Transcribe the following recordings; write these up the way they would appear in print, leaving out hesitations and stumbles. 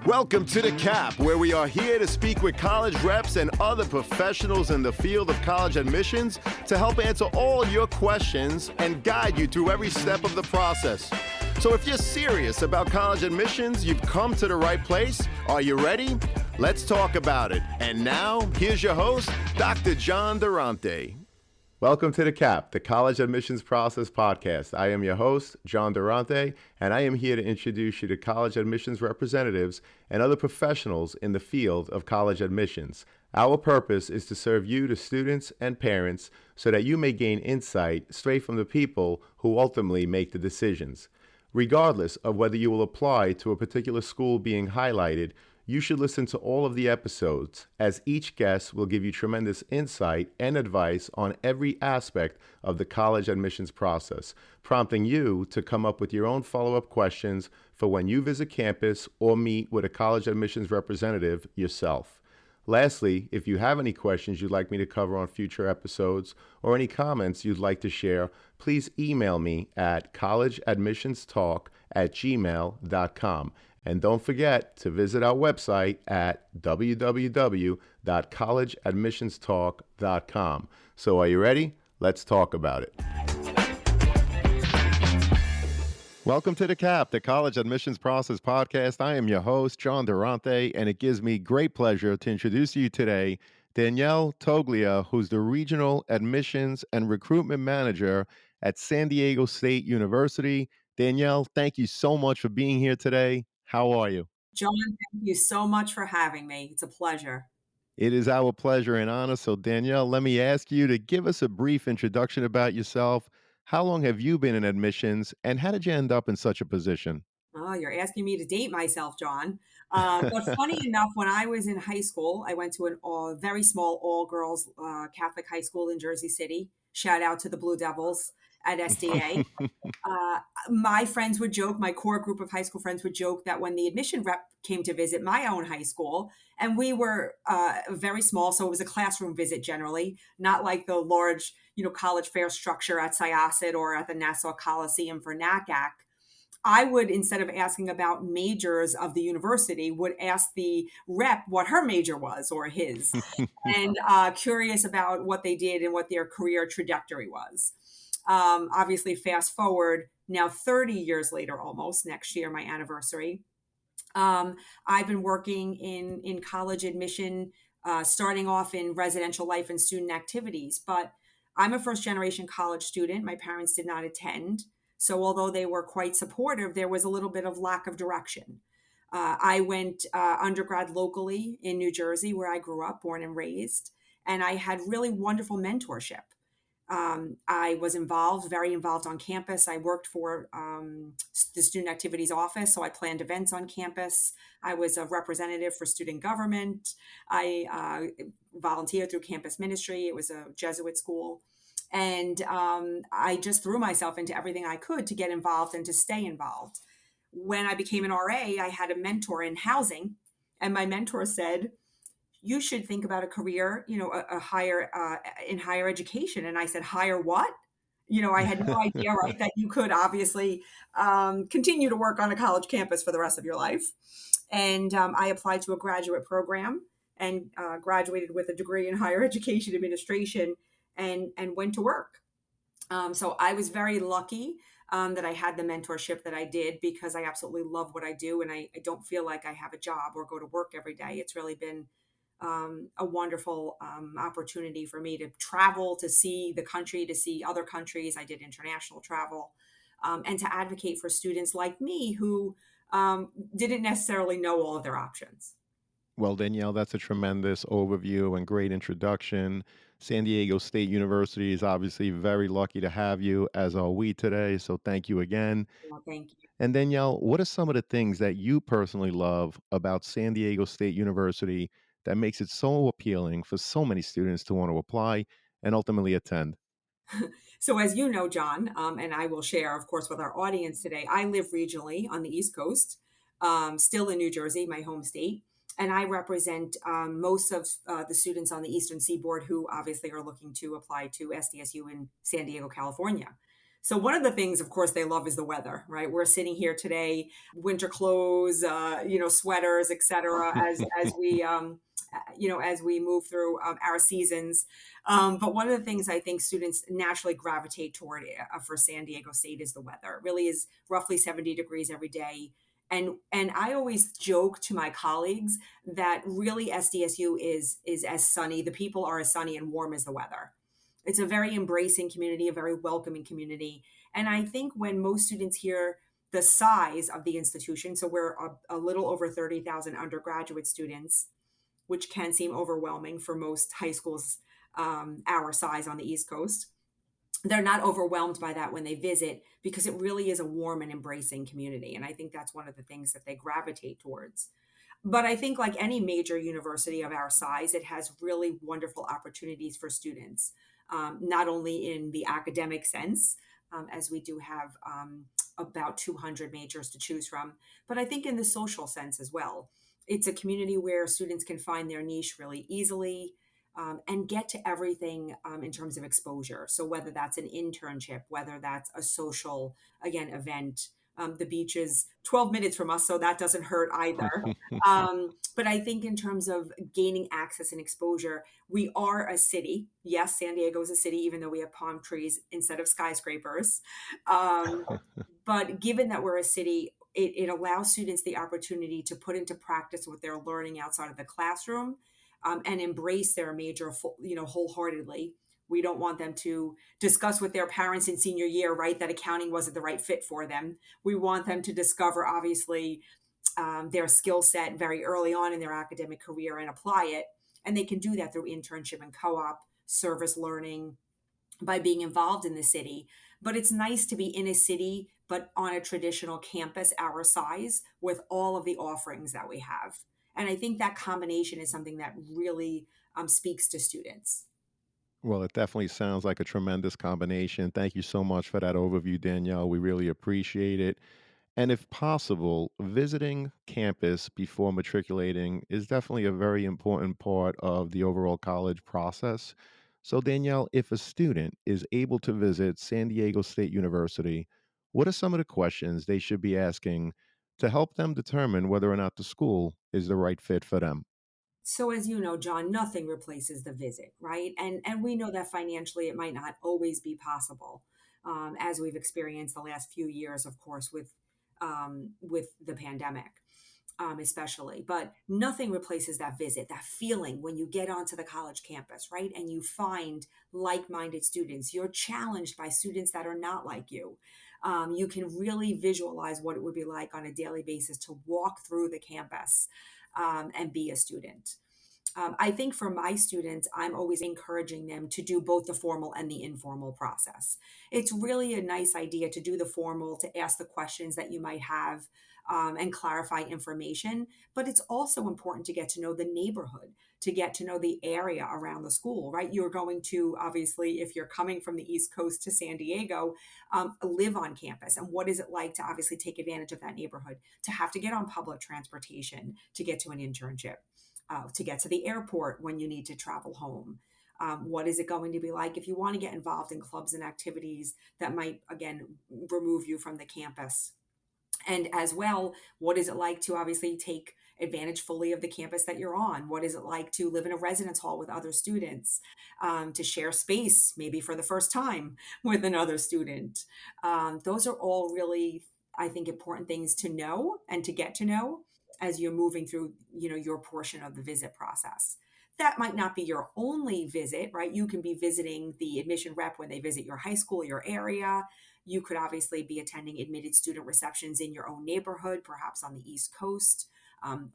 Welcome to The Cap, where we are here to speak with college reps and other professionals in the field of college admissions to help answer all your questions and guide you through every step of the process. So if you're serious about college admissions, you've come to the right place. Are you ready? Let's talk about it. And now, here's your host, Dr. John Durante. Welcome to The Cap, the College Admissions Process Podcast. I am your host, John Durante, and I am here to introduce you to college admissions representatives and other professionals in the field of college admissions. Our purpose is to serve you, the students and parents, so that you may gain insight straight from the people who ultimately make the decisions. Regardless of whether you will apply to a particular school being highlighted, you should listen to all of the episodes, as each guest will give you tremendous insight and advice on every aspect of the college admissions process, prompting you to come up with your own follow-up questions for when you visit campus or meet with a college admissions representative yourself. Lastly, if you have any questions you'd like me to cover on future episodes or any comments you'd like to share, please email me at collegeadmissionstalk@gmail.com. And don't forget to visit our website at www.collegeadmissionstalk.com. So are you ready? Let's talk about it. Welcome to The Cap, the College Admissions Process Podcast. I am your host, John Durante, and it gives me great pleasure to introduce you today Danielle Toglia, who's the Regional Admissions and Recruitment Manager at San Diego State University. Danielle, thank you so much for being here today. How are you? John, thank you so much for having me. It's a pleasure. It is our pleasure and honor. So, Danielle, let me ask you to give us a brief introduction about yourself. How long have you been in admissions, and how did you end up in such a position? Oh, you're asking me to date myself, John. But funny enough, when I was in high school, I went to a very small all-girls Catholic high school in Jersey City. Shout out to the Blue Devils at SDA. Uh, my friends would joke, my core group of high school friends would joke that when the admission rep came to visit my own high school, and we were very small, so it was a classroom visit generally, not like the large, college fair structure at Syosset or at the Nassau Coliseum for NACAC. I would, instead of asking about majors of the university, would ask the rep what her major was or his, and curious about what they did and what their career trajectory was. Obviously, fast forward now 30 years later, almost next year, my anniversary. I've been working in college admission, starting off in residential life and student activities. But I'm a first generation college student. My parents did not attend. So although they were quite supportive, there was a little bit of lack of direction. I went undergrad locally in New Jersey, where I grew up, born and raised, and I had really wonderful mentorship. I was very involved on campus. I worked for the student activities office, so I planned events on campus. I was a representative for student government. I volunteered through campus ministry. It was a Jesuit school. And I just threw myself into everything I could to get involved and to stay involved. When I became an RA, I had a mentor in housing, and my mentor said, you should think about a career, a higher in higher education. And I said, higher what? I had no idea, right, that you could obviously continue to work on a college campus for the rest of your life. And I applied to a graduate program and graduated with a degree in higher education administration and went to work. So I was very lucky that I had the mentorship that I did, because I absolutely love what I do. And I don't feel like I have a job or go to work every day. It's really been a wonderful opportunity for me to travel, to see the country, to see other countries. I did international travel, and to advocate for students like me who didn't necessarily know all of their options. Well, Danielle, that's a tremendous overview and great introduction. San Diego State University is obviously very lucky to have you, as are we today. So thank you again. Well, thank you. And Danielle, what are some of the things that you personally love about San Diego State University that makes it so appealing for so many students to want to apply and ultimately attend? So, as you know, John, and I will share, of course, with our audience today, I live regionally on the East Coast, still in New Jersey, my home state. And I represent most of the students on the Eastern Seaboard who obviously are looking to apply to SDSU in San Diego, California. So one of the things, of course, they love is the weather, right? We're sitting here today, winter clothes, sweaters, etc. As we as we move through our seasons. But one of the things I think students naturally gravitate toward for San Diego State is the weather. It really is roughly 70 degrees every day. And I always joke to my colleagues that really SDSU is as sunny. The people are as sunny and warm as the weather. It's a very embracing community, a very welcoming community. And I think when most students hear the size of the institution, so we're a little over 30,000 undergraduate students, which can seem overwhelming for most high schools our size on the East Coast. They're not overwhelmed by that when they visit because it really is a warm and embracing community. And I think that's one of the things that they gravitate towards. But I think, like any major university of our size, it has really wonderful opportunities for students, not only in the academic sense, as we do have about 200 majors to choose from, but I think in the social sense as well. It's a community where students can find their niche really easily. And get to everything in terms of exposure. So, whether that's an internship, whether that's a social, again, event, the beach is 12 minutes from us, so that doesn't hurt either. But I think in terms of gaining access and exposure, we are a city. Yes, San Diego is a city, even though we have palm trees instead of skyscrapers. Um, but given that we're a city, it allows students the opportunity to put into practice what they're learning outside of the classroom, and embrace their major, wholeheartedly. We don't want them to discuss with their parents in senior year, right, that accounting wasn't the right fit for them. We want them to discover, obviously, their skill set very early on in their academic career and apply it. And they can do that through internship and co op, service learning, by being involved in the city. But it's nice to be in a city, but on a traditional campus our size with all of the offerings that we have. And I think that combination is something that really speaks to students. Well, it definitely sounds like a tremendous combination. Thank you so much for that overview, Danielle. We really appreciate it. And if possible, visiting campus before matriculating is definitely a very important part of the overall college process. So, Danielle, if a student is able to visit San Diego State University, what are some of the questions they should be asking to help them determine whether or not the school is the right fit for them? So as you know, John, nothing replaces the visit, right? And we know that financially it might not always be possible, as we've experienced the last few years, of course, with the pandemic, especially. But nothing replaces that visit, that feeling when you get onto the college campus, right? And you find like-minded students. You're challenged by students that are not like you. You can really visualize what it would be like on a daily basis to walk through the campus and be a student. I think for my students, I'm always encouraging them to do both the formal and the informal process. It's really a nice idea to do the formal, to ask the questions that you might have, and clarify information. But it's also important to get to know the neighborhood, to get to know the area around the school, right? You're going to, obviously, if you're coming from the East Coast to San Diego, live on campus. And what is it like to obviously take advantage of that neighborhood, to have to get on public transportation to get to an internship, to get to the airport when you need to travel home. What is it going to be like if you want to get involved in clubs and activities that might, again, remove you from the campus? And as well, what is it like to obviously take advantage fully of the campus that you're on? What is it like to live in a residence hall with other students, to share space maybe for the first time with another student? Those are all really, I think, important things to know and to get to know as you're moving through, your portion of the visit process. That might not be your only visit, right? You can be visiting the admission rep when they visit your high school, your area. You could obviously be attending admitted student receptions in your own neighborhood, perhaps on the East Coast,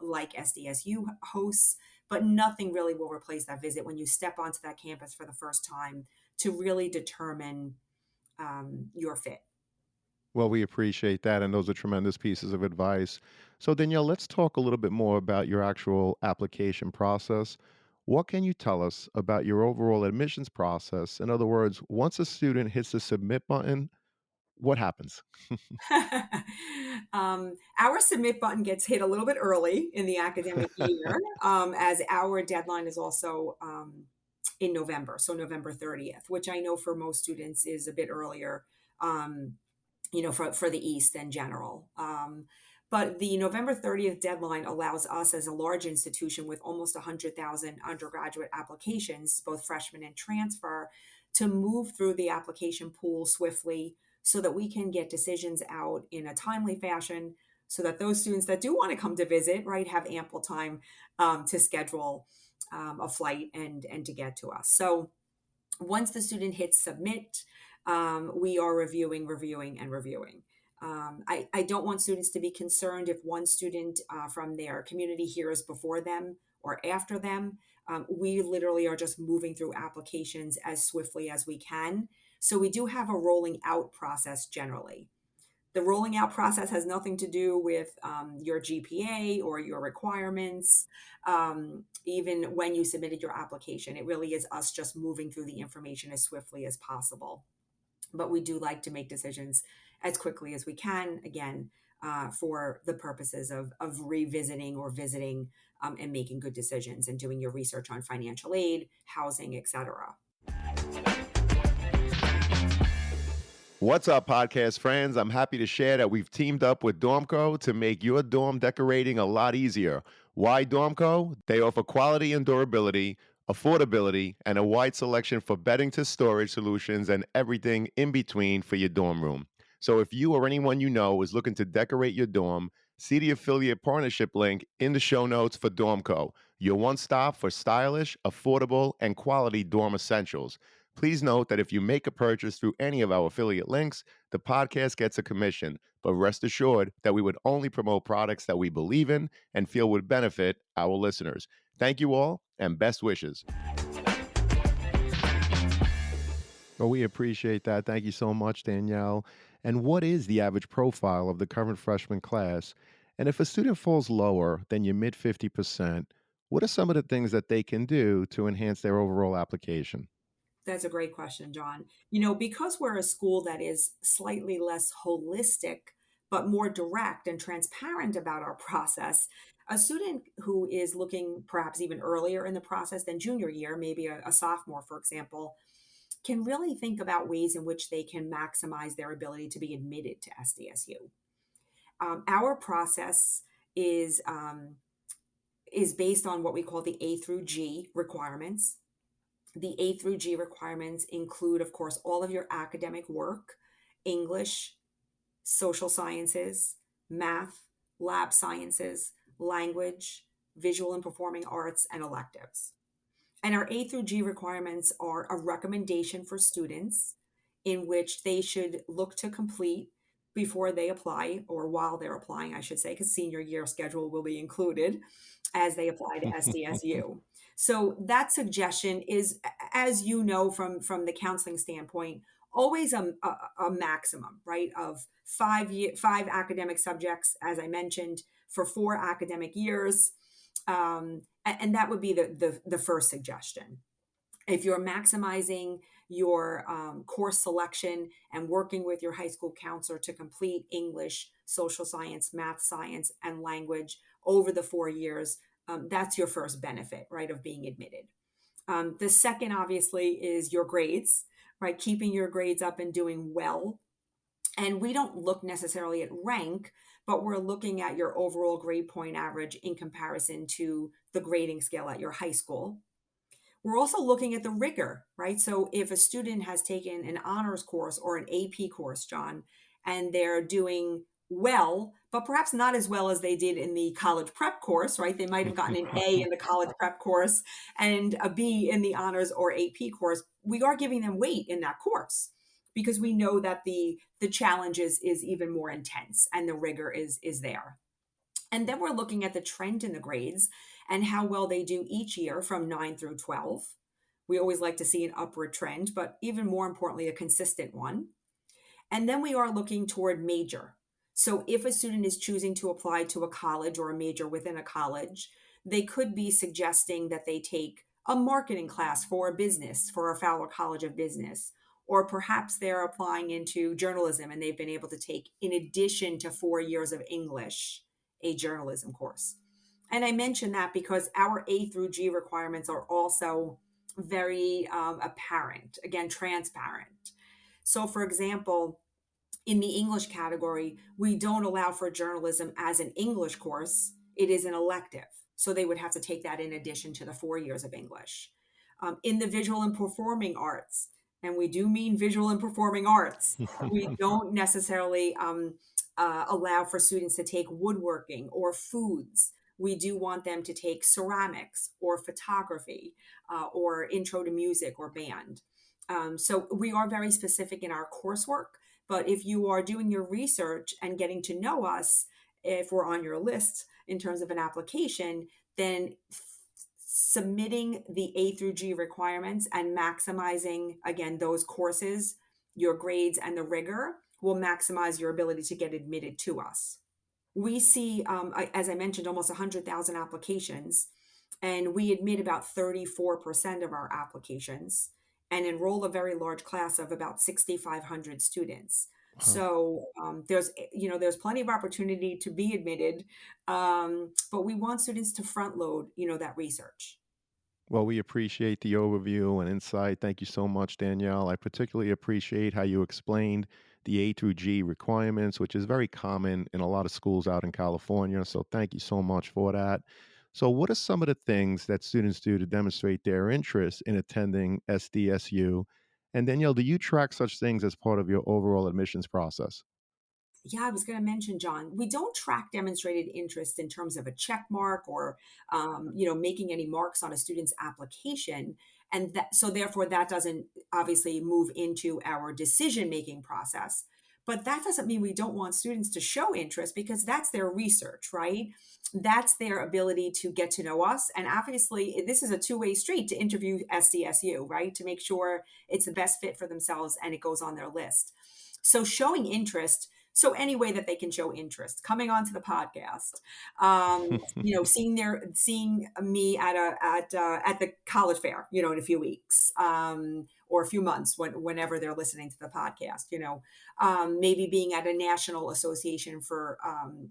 like SDSU hosts, but nothing really will replace that visit when you step onto that campus for the first time to really determine your fit. Well, we appreciate that. And those are tremendous pieces of advice. So, Danielle, let's talk a little bit more about your actual application process. What can you tell us about your overall admissions process? In other words, once a student hits the submit button, what happens? Our submit button gets hit a little bit early in the academic year, as our deadline is also in November, so November 30th, which I know for most students is a bit earlier um, for the East in general. But the November 30th deadline allows us as a large institution with almost 100,000 undergraduate applications, both freshman and transfer, to move through the application pool swiftly so that we can get decisions out in a timely fashion so that those students that do want to come to visit, right, have ample time to schedule a flight and to get to us. So once the student hits submit, we are reviewing, and reviewing. I don't want students to be concerned if one student from their community hears before them or after them. We literally are just moving through applications as swiftly as we can. So we do have a rolling out process generally. The rolling out process has nothing to do with your GPA or your requirements, even when you submitted your application. It really is us just moving through the information as swiftly as possible. But we do like to make decisions as quickly as we can, again, for the purposes of revisiting or visiting and making good decisions and doing your research on financial aid, housing, etc. What's up, podcast friends? I'm happy to share that we've teamed up with Dormco to make your dorm decorating a lot easier. Why Dormco? They offer quality and durability, affordability, and a wide selection for bedding to storage solutions and everything in between for your dorm room. So if you or anyone you know is looking to decorate your dorm, see the affiliate partnership link in the show notes for Dormco, your one stop for stylish, affordable, and quality dorm essentials. Please note that if you make a purchase through any of our affiliate links, the podcast gets a commission, but rest assured that we would only promote products that we believe in and feel would benefit our listeners. Thank you all, and best wishes. Well, we appreciate that. Thank you so much, Danielle. And what is the average profile of the current freshman class? And if a student falls lower than your mid 50%, what are some of the things that they can do to enhance their overall application? That's a great question, John. Because we're a school that is slightly less holistic, but more direct and transparent about our process, a student who is looking perhaps even earlier in the process than junior year, maybe a sophomore, for example, can really think about ways in which they can maximize their ability to be admitted to SDSU. Our process is based on what we call the A through G requirements. The A through G requirements include, of course, all of your academic work, English, social sciences, math, lab sciences, language, visual and performing arts, and electives. And our A through G requirements are a recommendation for students in which they should look to complete before they apply, or while they're applying, I should say, because senior year schedule will be included as they apply to SDSU. So that suggestion is, as you know, from the counseling standpoint, always a maximum, right, of 5 academic subjects, as I mentioned, for 4 academic years. And that would be the first suggestion. If you're maximizing your course selection and working with your high school counselor to complete English, social science, math science, and language over the 4 years, that's your first benefit, right, of being admitted. The second, obviously, is your grades, right? Keeping your grades up and doing well. And we don't look necessarily at rank, but we're looking at your overall grade point average in comparison to the grading scale at your high school. We're also looking at the rigor, right? So if a student has taken an honors course or an AP course, John, and they're doing well, but perhaps not as well as they did in the college prep course, right? They might have gotten an A in the college prep course and a B in the honors or AP course. We are giving them weight in that course because we know that the challenge is even more intense and the rigor is there. And then we're looking at the trend in the grades and how well they do each year from 9 through 12. We always like to see an upward trend, but even more importantly, a consistent one. And then we are looking toward major. So if a student is choosing to apply to a college or a major within a college, they could be suggesting that they take a marketing class for a business, for a Fowler College of Business, or perhaps they're applying into journalism and they've been able to take, in addition to 4 years of English, a journalism course. And I mention that because our A through G requirements are also very apparent, again, transparent. So, for example, In the English category, we don't allow for journalism as an English course. It is an elective. So they would have to take that in addition to the 4 years of English. In the visual and performing arts, and we do mean visual and performing arts, we don't necessarily allow for students to take woodworking or foods. We do want them to take ceramics or photography or intro to music or band. So we are very specific in our coursework. But if you are doing your research and getting to know us, if we're on your list in terms of an application, then submitting the A through G requirements and maximizing, again, those courses, your grades, and the rigor will maximize your ability to get admitted to us. We see, as I mentioned, almost 100,000 applications, and we admit about 34% of our applications and enroll a very large class of about 6,500 students. Wow. So there's plenty of opportunity to be admitted, but we want students to front load, that research. Well, we appreciate the overview and insight. Thank you so much, Danielle. I particularly appreciate how you explained the A through G requirements, which is very common in a lot of schools out in California. So, thank you so much for that. So, what are some of the things that students do to demonstrate their interest in attending SDSU? And, Danielle, do you track such things as part of your overall admissions process? Yeah, I was going to mention, John, we don't track demonstrated interest in terms of a check mark or, making any marks on a student's application. And so therefore that doesn't obviously move into our decision making process. But that doesn't mean we don't want students to show interest because that's their research, right? That's their ability to get to know us. And obviously, this is a two-way street to interview SDSU, right? To make sure it's the best fit for themselves and it goes on their list. So showing interest, so any way that they can show interest, coming onto the podcast, seeing me at the college fair, in a few weeks, or a few months, whenever they're listening to the podcast, maybe being at a national association for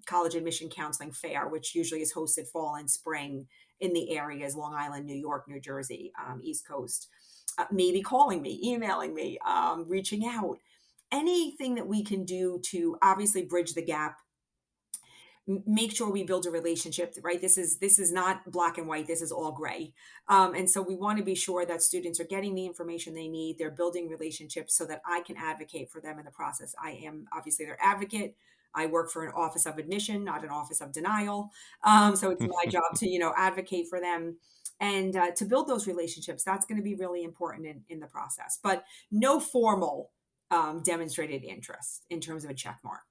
college admission counseling fair, which usually is hosted fall and spring in the areas: Long Island, New York, New Jersey, East Coast. Maybe calling me, emailing me, reaching out, anything that we can do to obviously bridge the gap, make sure we build a relationship, right? This is not black and white, this is all gray. And so we want to be sure that students are getting the information they need, they're building relationships so that I can advocate for them in the process. I am obviously their advocate. I work for an office of admission, not an office of denial. So it's my job to advocate for them and to build those relationships. That's going to be really important in the process, but no formal demonstrated interest in terms of a check mark.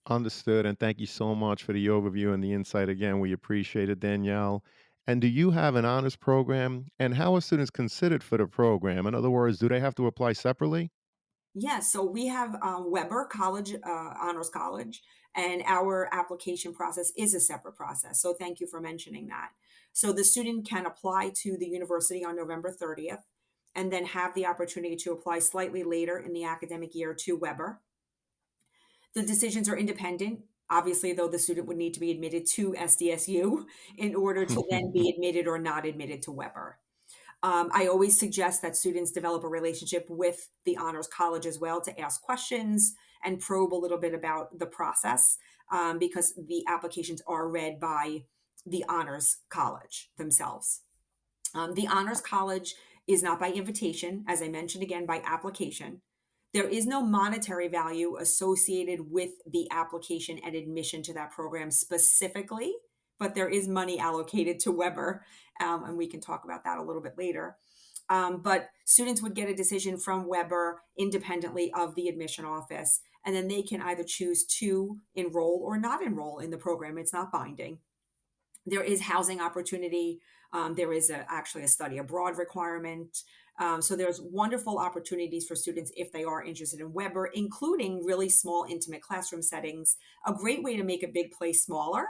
Understood. And thank you so much for the overview and the insight. Again, we appreciate it, Danielle. And do you have an honors program? And how are students considered for the program? In other words, do they have to apply separately? Yes, so we have Weber College, Honors College, and our application process is a separate process. So thank you for mentioning that. So the student can apply to the university on November 30th and then have the opportunity to apply slightly later in the academic year to Weber. The decisions are independent. Obviously, though, the student would need to be admitted to SDSU in order to then be admitted or not admitted to Weber. I always suggest that students develop a relationship with the Honors College as well to ask questions and probe a little bit about the process, because the applications are read by the Honors College themselves. The Honors College is not by invitation, as I mentioned again, by application. There is no monetary value associated with the application and admission to that program specifically, but there is money allocated to Weber, and we can talk about that a little bit later. But students would get a decision from Weber independently of the admission office, and then they can either choose to enroll or not enroll in the program. It's not binding. There is housing opportunity. There is actually a study abroad requirement. So there's wonderful opportunities for students if they are interested in Weber, including really small, intimate classroom settings. A great way to make a big place smaller,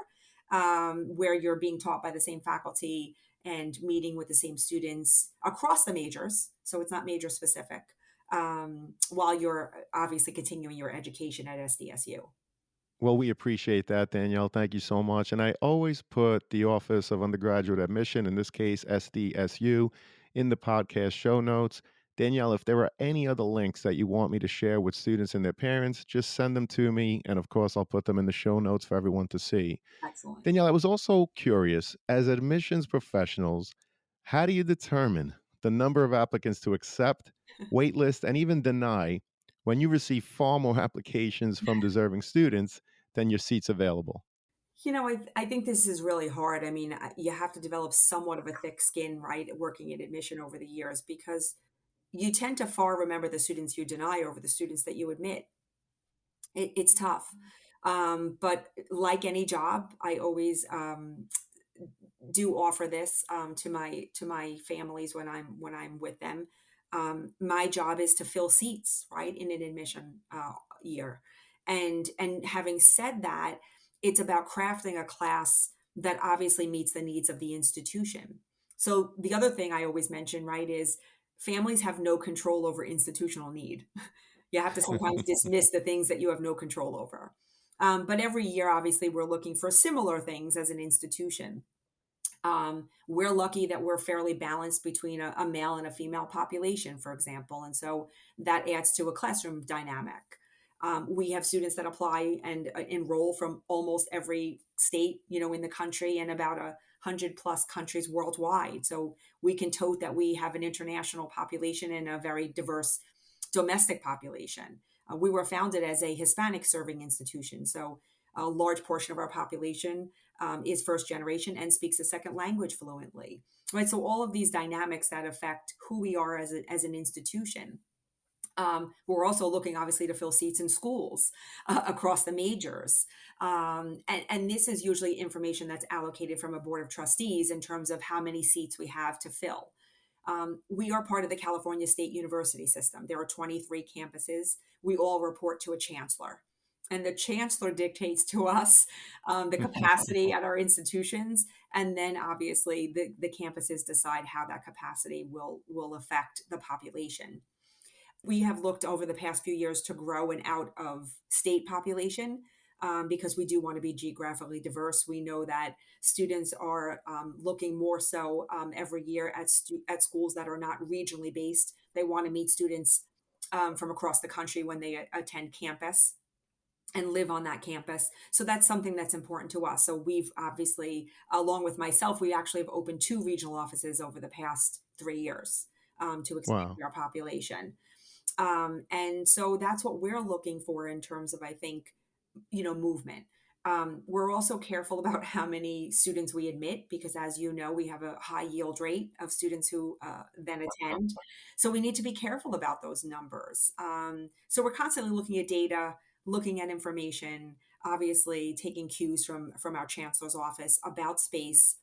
where you're being taught by the same faculty and meeting with the same students across the majors. So it's not major specific, while you're obviously continuing your education at SDSU. Well, we appreciate that, Danielle. Thank you so much. And I always put the Office of Undergraduate Admission, in this case, SDSU, in the podcast show notes. Danielle, if there are any other links that you want me to share with students and their parents, just send them to me. And of course, I'll put them in the show notes for everyone to see. Excellent. Danielle, I was also curious, as admissions professionals, how do you determine the number of applicants to accept, waitlist, and even deny when you receive far more applications from deserving students than your seats available? I think this is really hard. I mean, you have to develop somewhat of a thick skin, right, working in admission over the years because you tend to far remember the students you deny over the students that you admit. It's tough. But like any job, I always do offer this to my families when I'm with them. My job is to fill seats, right, in an admission year, and having said that, it's about crafting a class that obviously meets the needs of the institution. So the other thing I always mention, right, is families have no control over institutional need. You have to sometimes dismiss the things that you have no control over. But every year, obviously, we're looking for similar things as an institution. We're lucky that we're fairly balanced between a male and a female population, for example. And so that adds to a classroom dynamic. We have students that apply and enroll from almost every state, in the country and about 100 plus countries worldwide. So we can tote that we have an international population and a very diverse domestic population. We were founded as a Hispanic serving institution. So a large portion of our population is first generation and speaks a second language fluently. Right. So all of these dynamics that affect who we are as an institution. We're also looking, obviously, to fill seats in schools across the majors. And this is usually information that's allocated from a board of trustees in terms of how many seats we have to fill. We are part of the California State University system. There are 23 campuses. We all report to a chancellor. And the chancellor dictates to us the capacity at our institutions. And then obviously the campuses decide how that capacity will affect the population. We have looked over the past few years to grow an out of state population because we do want to be geographically diverse. We know that students are looking more so every year at schools that are not regionally based. They want to meet students from across the country when they attend campus and live on that campus. So that's something that's important to us. So we've obviously, along with myself, we actually have opened two regional offices over the past 3 years to expand Wow. our population. And so that's what we're looking for in terms of, I think, movement. We're also careful about how many students we admit because, as you know, we have a high yield rate of students who then attend. So we need to be careful about those numbers. So we're constantly looking at data, looking at information, obviously taking cues from our chancellor's office about space.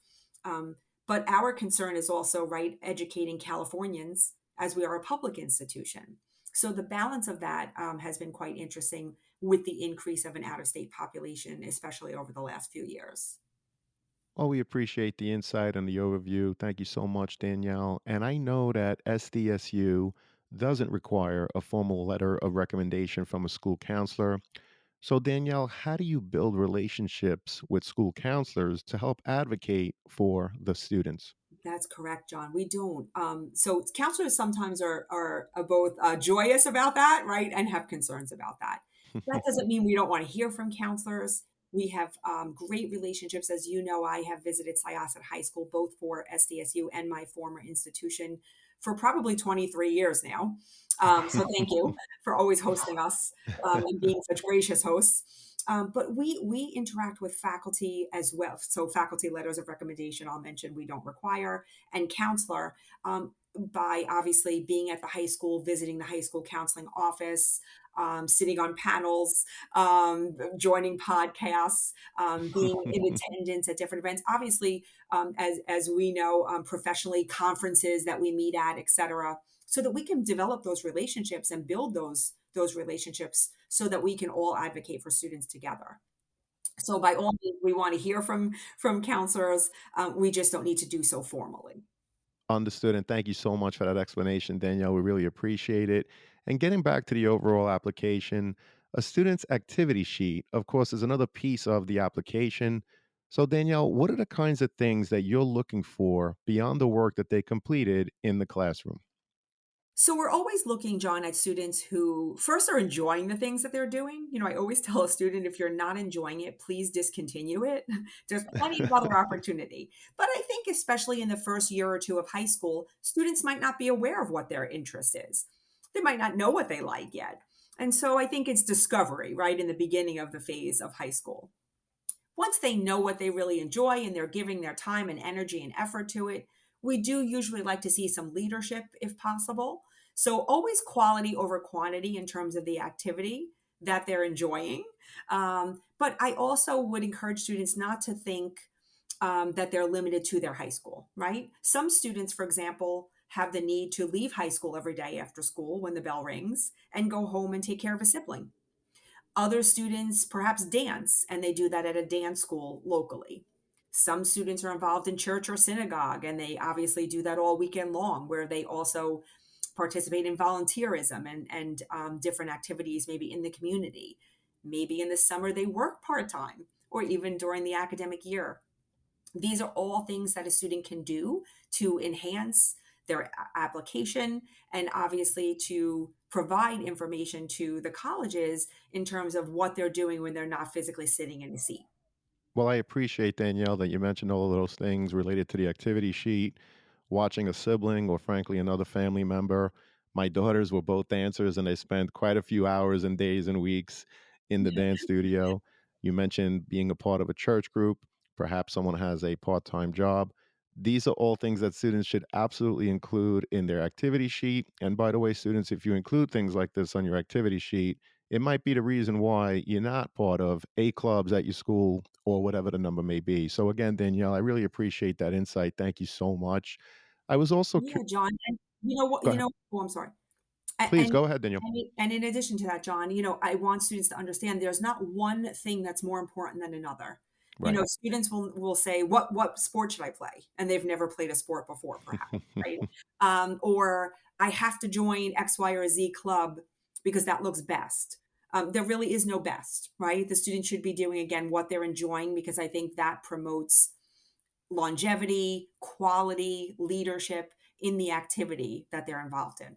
Um, but our concern is also, right, educating Californians as we are a public institution. So the balance of that has been quite interesting with the increase of an out of state population, especially over the last few years. Well, we appreciate the insight and the overview. Thank you so much, Danielle. And I know that SDSU doesn't require a formal letter of recommendation from a school counselor. So, Danielle, how do you build relationships with school counselors to help advocate for the students? That's correct, John. We don't. So counselors sometimes are both joyous about that, right, and have concerns about that. That doesn't mean we don't want to hear from counselors. We have great relationships. As you know, I have visited Syosset High School both for SDSU and my former institution for probably 23 years now. So thank you for always hosting us and being such gracious hosts. But we interact with faculty as well. So faculty letters of recommendation, I'll mention we don't require, and counselor by obviously being at the high school, visiting the high school counseling office, sitting on panels, joining podcasts, being in attendance at different events. Obviously, as we know, professionally, conferences that we meet at, et cetera, so that we can develop those relationships and build those relationships so that we can all advocate for students together. So by all means, we want to hear from counselors. We just don't need to do so formally. Understood. And thank you so much for that explanation, Danielle. We really appreciate it. And getting back to the overall application, a student's activity sheet, of course, is another piece of the application. So, Danielle, what are the kinds of things that you're looking for beyond the work that they completed in the classroom? So we're always looking, John, at students who first are enjoying the things that they're doing. I always tell a student, if you're not enjoying it, please discontinue it. There's plenty of other opportunity. But I think, especially in the first year or two of high school, students might not be aware of what their interest is. They might not know what they like yet. And so I think it's discovery, right, in the beginning of the phase of high school. Once they know what they really enjoy and they're giving their time and energy and effort to it, we do usually like to see some leadership if possible. So, always quality over quantity in terms of the activity that they're enjoying. But I also would encourage students not to think that they're limited to their high school, right? Some students, for example, have the need to leave high school every day after school when the bell rings and go home and take care of a sibling. Other students perhaps dance, and they do that at a dance school locally. Some students are involved in church or synagogue, and they obviously do that all weekend long, where they also participate in volunteerism and different activities, maybe in the community. Maybe in the summer they work part time, or even during the academic year. These are all things that a student can do to enhance their application and obviously to provide information to the colleges in terms of what they're doing when they're not physically sitting in a seat. Well, I appreciate, Danielle, that you mentioned all of those things related to the activity sheet, watching a sibling or, frankly, another family member. My daughters were both dancers, and they spent quite a few hours and days and weeks in the dance studio. You mentioned being a part of a church group. Perhaps someone has a part time job. These are all things that students should absolutely include in their activity sheet. And by the way, students, if you include things like this on your activity sheet, it might be the reason why you're not part of A clubs at your school or whatever the number may be. So again, Danielle, I really appreciate that insight. Thank you so much. I was also Yeah, John. And go ahead. oh, I'm sorry. Please And go ahead, Danielle. and in addition to that, John, I want students to understand there's not one thing that's more important than another. Right. Students will say, "What sport should I play?" And they've never played a sport before, perhaps, right? Or I have to join X, Y, or Z club because that looks best. There really is no best, right? The student should be doing again what they're enjoying because I think that promotes longevity, quality, leadership in the activity that they're involved in.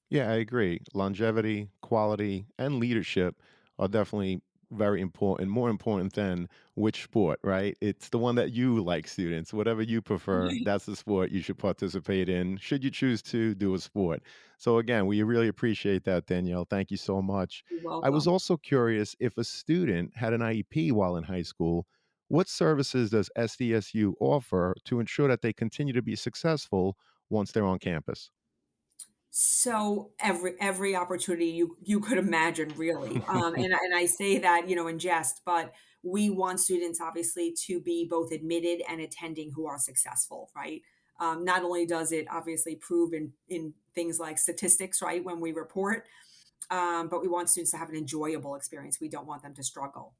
Yeah, I agree. Longevity, quality, and leadership are definitely very important, more important than which sport, right? It's the one that you like, students. Whatever you prefer, that's the sport you should participate in, should you choose to do a sport. So, again, we really appreciate that, Danielle. Thank you so much. You're I was welcome. also curious if a student had an IEP while in high school, what services does SDSU offer to ensure that they continue to be successful once they're on campus? So every opportunity you could imagine, really, and I say that in jest, but we want students obviously to be both admitted and attending who are successful, right? Not only does it obviously prove in things like statistics, right, when we report, but we want students to have an enjoyable experience. We don't want them to struggle.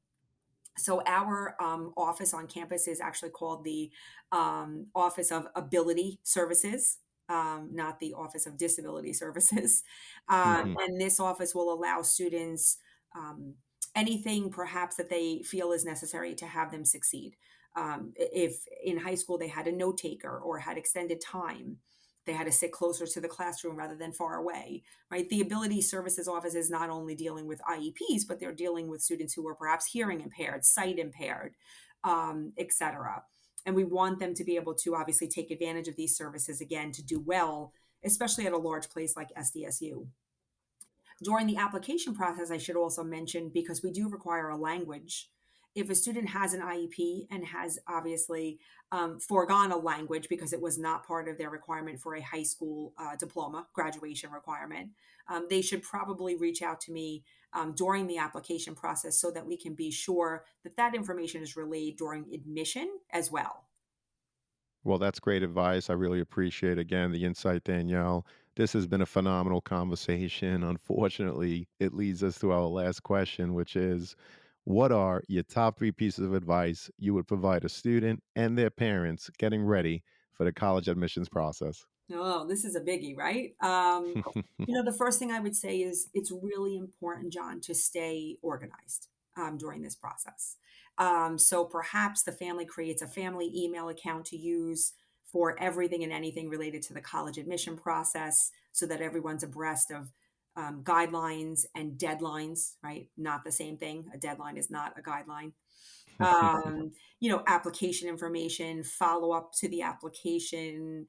So our office on campus is actually called the Office of Ability Services, not the Office of Disability Services. Mhm. And this office will allow students anything perhaps that they feel is necessary to have them succeed. If in high school they had a note taker or had extended time, they had to sit closer to the classroom rather than far away, right? The Ability Services Office is not only dealing with IEPs, but they're dealing with students who are perhaps hearing impaired, sight impaired, et cetera. And we want them to be able to obviously take advantage of these services again to do well, especially at a large place like SDSU. During the application process, I should also mention, because we do require a language, if a student has an IEP and has obviously foregone a language because it was not part of their requirement for a high school diploma graduation requirement, they should probably reach out to me during the application process so that we can be sure that that information is relayed during admission as well. Well, that's great advice. I really appreciate again the insight, Danielle. This has been a phenomenal conversation. Unfortunately, it leads us to our last question, which is what are your top three pieces of advice you would provide a student and their parents getting ready for the college admissions process? Oh, this is a biggie, right? The first thing I would say is it's really important, John, to stay organized during this process. So perhaps the family creates a family email account to use for everything and anything related to the college admission process so that everyone's abreast of guidelines and deadlines, right? Not the same thing. A deadline is not a guideline. Application information, follow up to the application.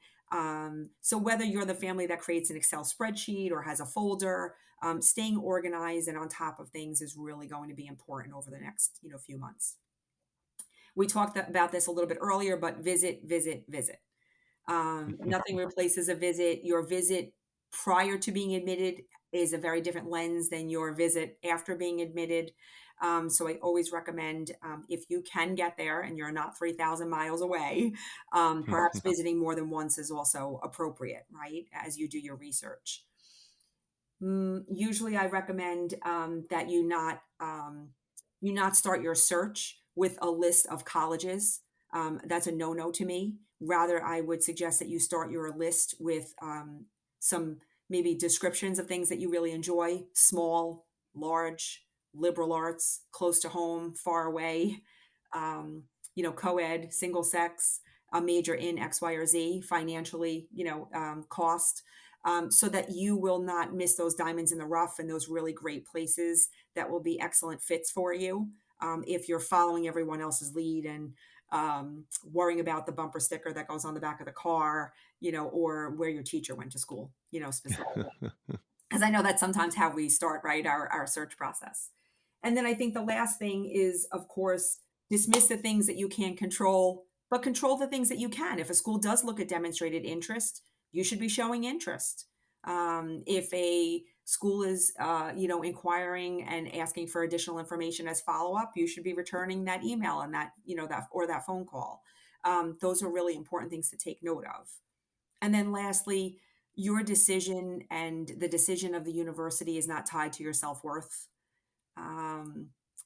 So whether you're the family that creates an Excel spreadsheet or has a folder, staying organized and on top of things is really going to be important over the next, few months. We talked about this a little bit earlier, but visit, visit, visit. Nothing replaces a visit. Your visit prior to being admitted is a very different lens than your visit after being admitted. So I always recommend, if you can get there and you're not 3,000 miles away, perhaps visiting more than once is also appropriate, right? As you do your research. Usually, I recommend that you not start your search with a list of colleges. That's a no-no to me. Rather, I would suggest that you start your list with some maybe descriptions of things that you really enjoy: small, large, liberal arts, close to home, far away, co-ed, single sex, a major in X, Y, or Z, financially, cost, so that you will not miss those diamonds in the rough and those really great places that will be excellent fits for you. If you're following everyone else's lead and worrying about the bumper sticker that goes on the back of the car, or where your teacher went to school, specifically. Because I know that's sometimes how we start, right? Our search process. And then I think the last thing is, of course, dismiss the things that you can't control, but control the things that you can. If a school does look at demonstrated interest, you should be showing interest. If a school is, inquiring and asking for additional information as follow up, you should be returning that email and that phone call. Those are really important things to take note of. And then lastly, your decision and the decision of the university is not tied to your self worth.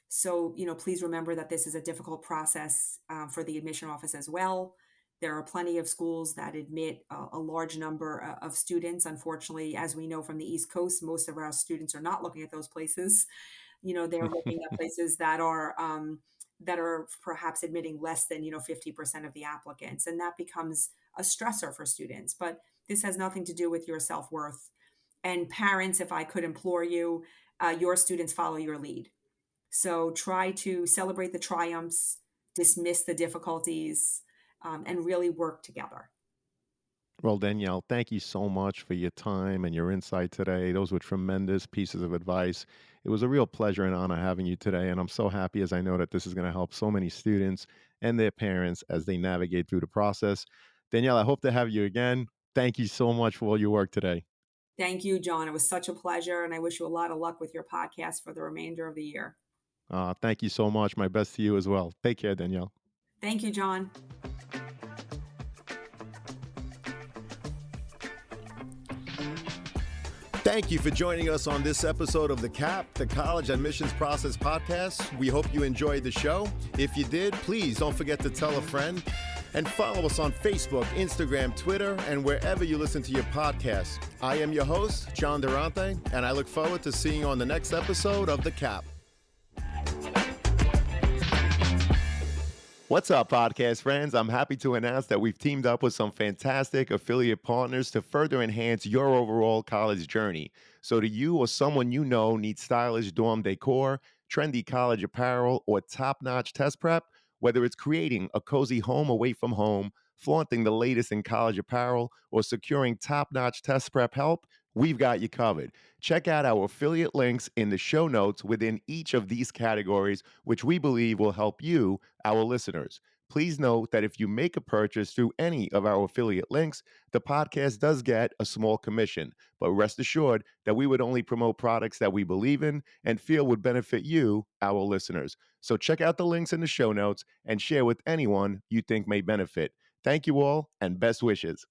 So, please remember that this is a difficult process for the admission office as well. There are plenty of schools that admit a large number of students. Unfortunately, as we know from the East Coast, most of our students are not looking at those places. They're looking at places that are perhaps admitting less than 50% of the applicants, and that becomes a stressor for students. But this has nothing to do with your self worth. And parents, if I could implore you, your students follow your lead. So try to celebrate the triumphs, dismiss the difficulties, and really work together. Well, Danielle, thank you so much for your time and your insight today. Those were tremendous pieces of advice. It was a real pleasure and honor having you today. And I'm so happy as I know that this is going to help so many students and their parents as they navigate through the process. Danielle, I hope to have you again. Thank you so much for all your work today. Thank you, John. It was such a pleasure, and I wish you a lot of luck with your podcast for the remainder of the year. Thank you so much. My best to you as well. Take care, Danielle. Thank you, John. Thank you for joining us on this episode of the CAP, the College Admissions Process Podcast. We hope you enjoyed the show. If you did, please don't forget to tell a friend and follow us on Facebook, Instagram, Twitter, and wherever you listen to your podcasts. I am your host, John Durante, and I look forward to seeing you on the next episode of the CAP. What's up, podcast friends? I'm happy to announce that we've teamed up with some fantastic affiliate partners to further enhance your overall college journey. So do you or someone you know need stylish dorm decor, trendy college apparel, or top-notch test prep? Whether it's creating a cozy home away from home, flaunting the latest in college apparel, or securing top-notch test prep help, we've got you covered. Check out our affiliate links in the show notes within each of these categories, which we believe will help you, our listeners. Please note that if you make a purchase through any of our affiliate links, the podcast does get a small commission. But rest assured that we would only promote products that we believe in and feel would benefit you, our listeners. So check out the links in the show notes and share with anyone you think may benefit. Thank you all, and best wishes.